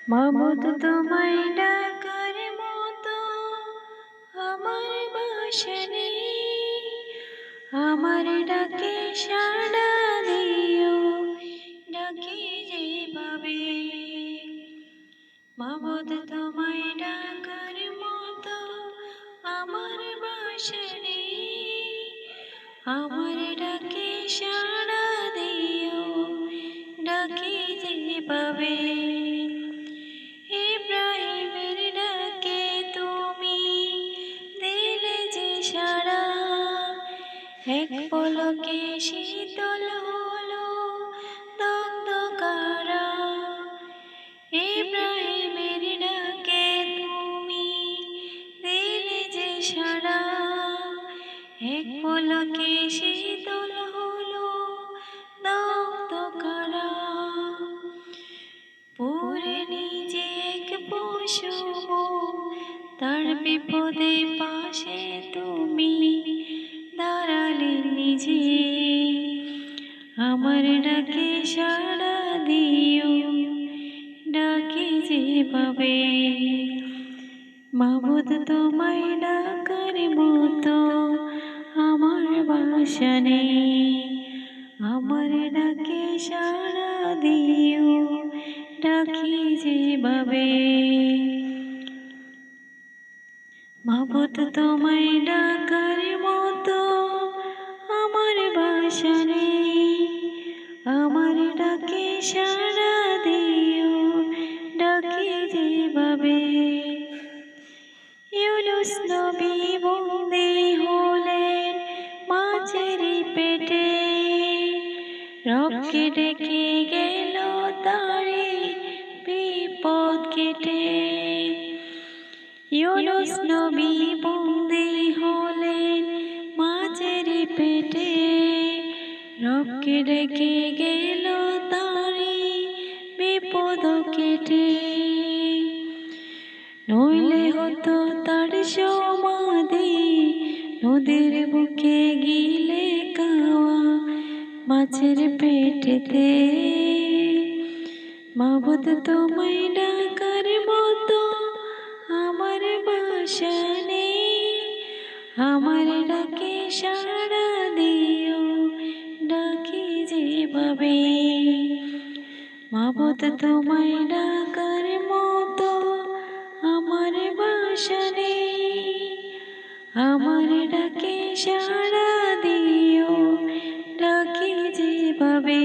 মাবুদ তোমায় ডাকার মতো আমার বাসা নেই, আমার ডাকে সাড়া দিও, ডাকে যেভাবে। মাবুদ তোমায় ডাকার মতো আমার বাসা নেই, আমার ডাকে সাড়া দিও, ডাকে যেভাবে। ইব্রাহিমের ডাকে তুমি দিলে যে সাড়া, এক পলকে শীতল হলো দগ্ধ কারা। ইব্রাহিমের ডাকে তুমি দিলে যে সাড়া, এক পলকে শীতল হলো দগ্ধ কারা। পুরে নিজে এক পশু, তার বিপদে পাশে তুমি দাঁড়ালে নিজে, আমার ডাকে সাড়া দিও, ডাকে যেভাবে। মাবুদ তোমায় ডাকার মতো আমার বাসা নেই, আমার ডাকে সাড়া দিও, ডাকি যেভাবে। মাবুদ তোমায় ডাকার মতো আমার বাসা নেই, আমার ডাকে সাড়া দিও, ডাকি যেভাবে। ইউনুস নবী বন্দী হলেন মাছের পেটে, রবকে ডেকে গেল তারে বিপদ কেটে। ইউনুস নবী বন্দী হলেন মাছের পেটে, রবকে ডেকে গেল তারে বিপদ কেটে। নইলে হতো তার সমাধি নদীর বুকে গিলে কাওয়া মাছের পেটেতে। মাবুদ তোমায় ডাকার মতো আমার বাসা নেই, আমার ডাকে সাড়া দিও, ডাকি যেভাবে। মাবুদ তোমায় ডাকার মতো আমার বাসা নেই, আমার ডাকে সাড়া দিও, ডাকি যেভাবে।